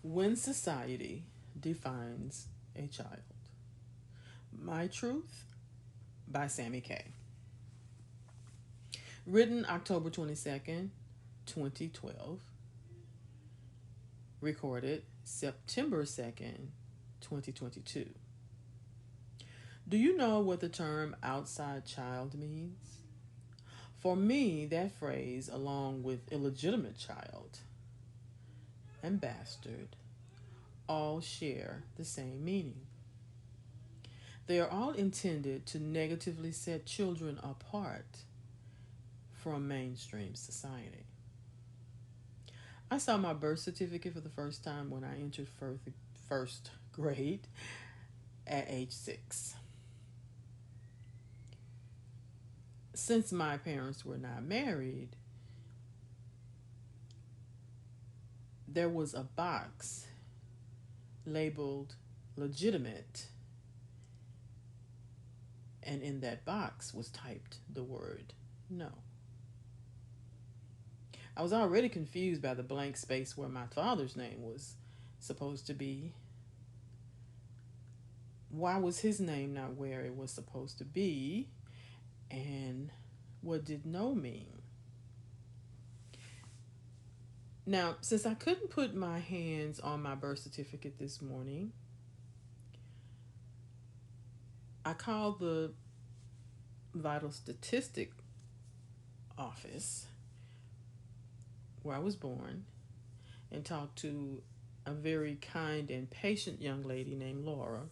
When Society Defines a Child. My Truth by Sammy Kay. Written October 22nd, 2012. Recorded September 2nd, 2022. Do you know what the term outside child means? For me, that phrase, along with illegitimate child and bastard, all share the same meaning. They are all intended to negatively set children apart from mainstream society. I saw my birth certificate for the first time when I entered first grade at age 6. Since my parents were not married, there was a box labeled legitimate, and in that box was typed the word no. I was already confused by the blank space where my father's name was supposed to be. Why was his name not where it was supposed to be? And what did no mean? Now, since I couldn't put my hands on my birth certificate this morning, I called the vital statistic office where I was born and talked to a very kind and patient young lady named Laura,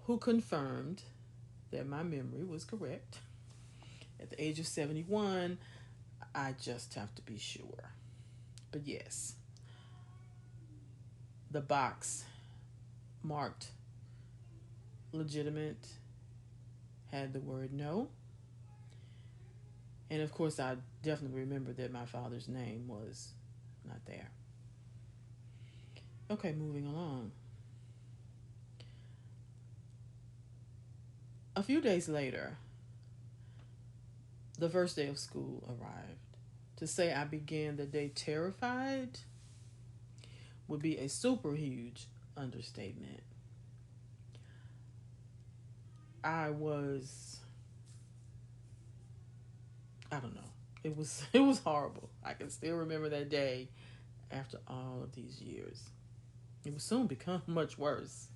who confirmed that my memory was correct. At the age of 71, I just have to be sure. But yes, the box marked legitimate had the word no. And of course, I definitely remember that my father's name was not there. Okay, moving along. A few days later, the first day of school arrived. To say I began the day terrified would be a super huge understatement. I was, I don't know. It was horrible. I can still remember that day after all of these years. It would soon become much worse.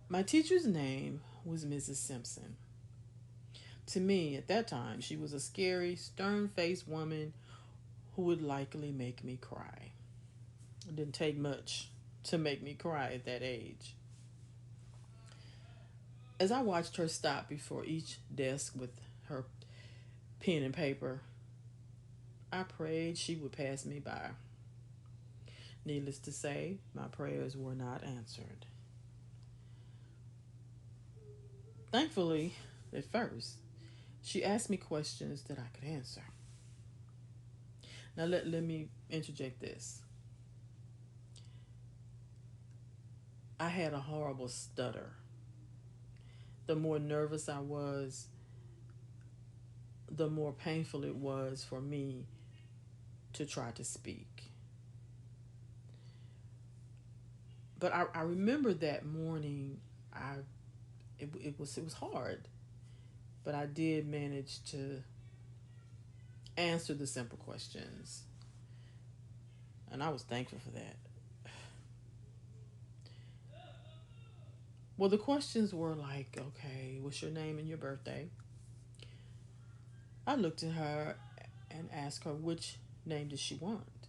My teacher's name was Mrs. Simpson. To me, at that time, she was a scary, stern faced woman who would likely make me cry. It didn't take much to make me cry at that age. As I watched her stop before each desk with her pen and paper, I prayed she would pass me by. Needless to say, my prayers were not answered. Thankfully, at first, she asked me questions that I could answer. Now, let me interject this. I had a horrible stutter. The more nervous I was, the more painful it was for me to try to speak. But I remember that morning, it was hard, but I did manage to answer the simple questions, and I was thankful for that. Well, the questions were like, okay, what's your name and your birthday? I looked at her and asked her which name did she want.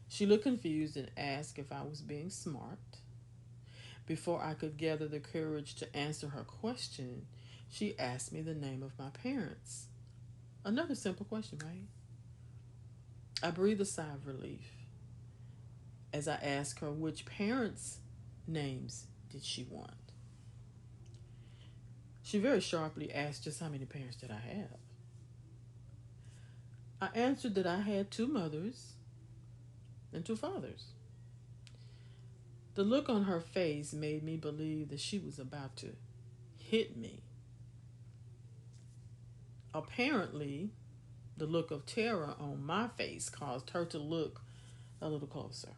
She looked confused and asked if I was being smart. Before I could gather the courage to answer her question, she asked me the name of my parents. Another simple question, right? I breathed a sigh of relief as I asked her which parents' names did she want. She very sharply asked just how many parents did I have. I answered that I had two mothers and two fathers. The look on her face made me believe that she was about to hit me. Apparently, The look of terror on my face caused her to look a little closer.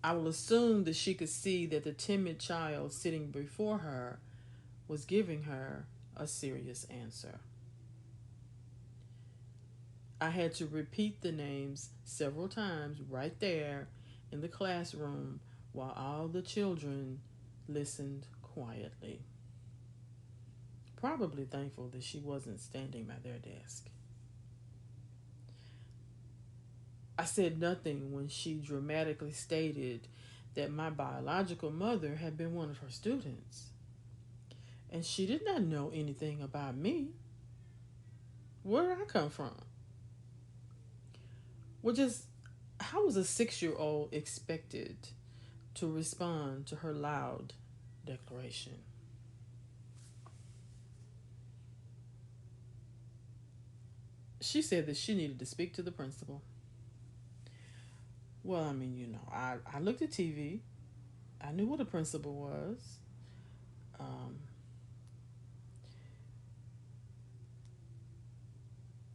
I will assume that she could see that the timid child sitting before her was giving her a serious answer. I had to repeat the names several times right there in the classroom while all the children listened quietly, probably thankful that she wasn't standing by their desk. I said nothing when she dramatically stated that my biological mother had been one of her students, and she did not know anything about me. Where did I come from? Which is, how was a 6 year old expected to respond to her loud declaration? She said that she needed to speak to the principal. Well, I mean, I looked at TV. I knew what a principal was. Um,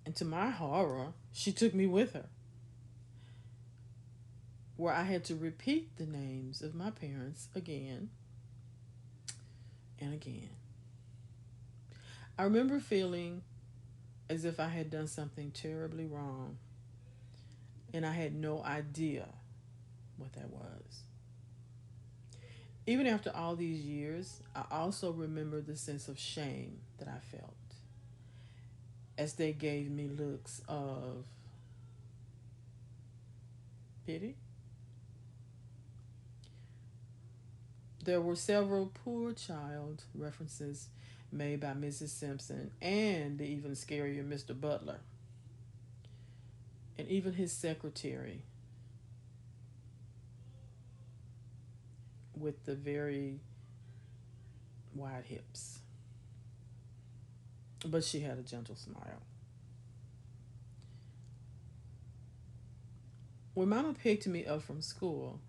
and to my horror, she took me with her, where I had to repeat the names of my parents again and again. I remember feeling as if I had done something terribly wrong, and I had no idea what that was. Even after all these years, I also remember the sense of shame that I felt as they gave me looks of pity. There were several poor child references made by Mrs. Simpson and the even scarier Mr. Butler, and even his secretary with the very wide hips. But she had a gentle smile. When Mama picked me up from school,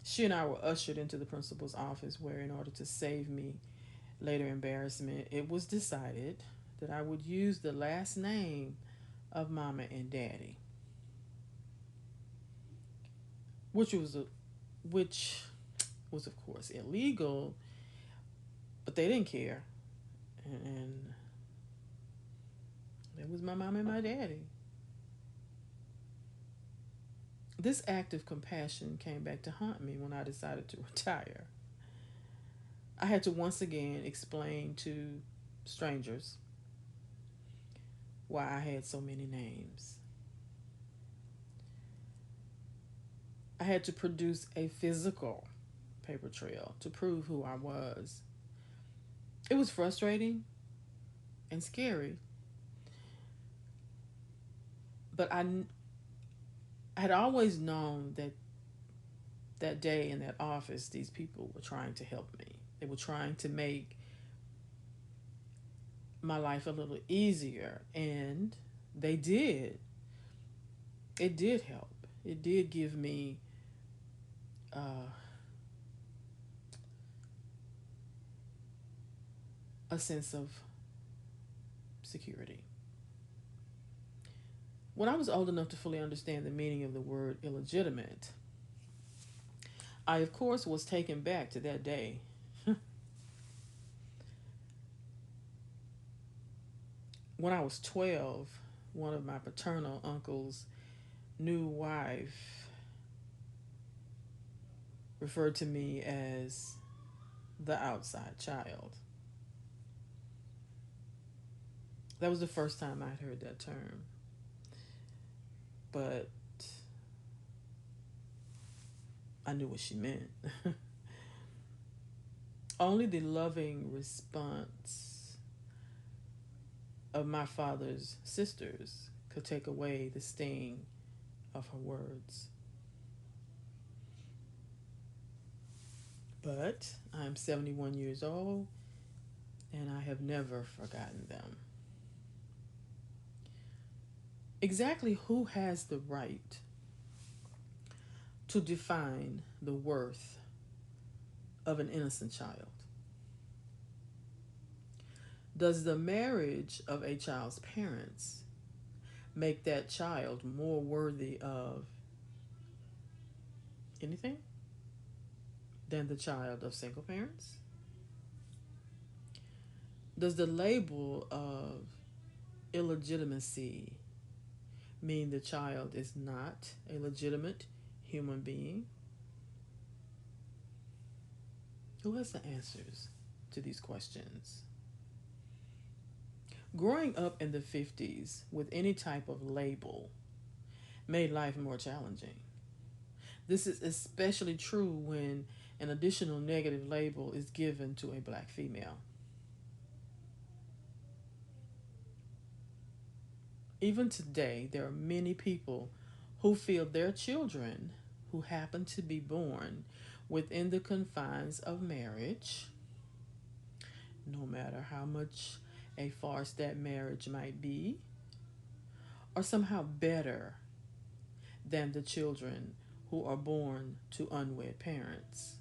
she and I were ushered into the principal's office where, in order to save me later embarrassment, it was decided that I would use the last name of Mama and Daddy, which was a, which was of course illegal, but they didn't care, and it was my mom and my daddy. This act of compassion came back to haunt me when I decided to retire. I had to once again explain to strangers why I had so many names. I had to produce a physical paper trail to prove who I was. It was frustrating and scary, but I had always known that that day in that office, these people were trying to help me. They were trying to make my life a little easier, and they did. It did help. It did give me uh, a sense of security. When I was old enough to fully understand the meaning of the word illegitimate, I, of course, was taken back to that day. When I was 12, one of my paternal uncle's new wife referred to me as the outside child. That was the first time I'd heard that term. But I knew what she meant. Only the loving response of my father's sisters could take away the sting of her words. But I'm 71 years old and I have never forgotten them. Exactly who has the right to define the worth of an innocent child? Does the marriage of a child's parents make that child more worthy of anything than the child of single parents? Does the label of illegitimacy mean the child is not a legitimate human being? Who has the answers to these questions? Growing up in the 50s with any type of label made life more challenging. This is especially true when an additional negative label is given to a black female. Even today, there are many people who feel their children who happen to be born within the confines of marriage, no matter how much a farce that marriage might be, are somehow better than the children who are born to unwed parents.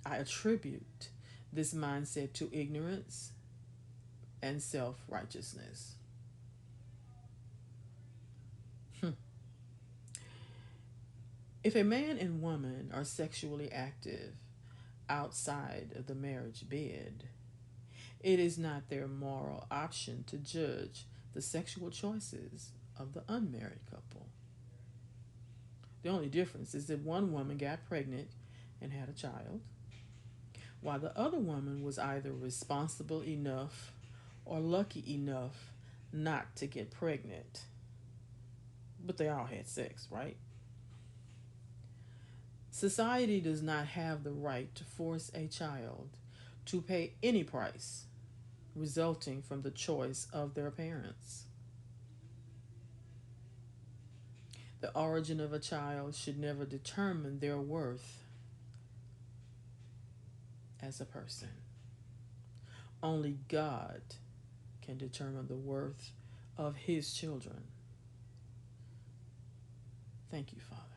I attribute this mindset to ignorance and self righteousness. If a man and woman are sexually active outside of the marriage bed, it is not their moral option to judge the sexual choices of the unmarried couple. The only difference is that one woman got pregnant and had a child, while the other woman was either responsible enough or lucky enough not to get pregnant. But they all had sex, right? Society does not have the right to force a child to pay any price resulting from the choice of their parents. The origin of a child should never determine their worth as a person. Only God can determine the worth of His children. Thank you, Father.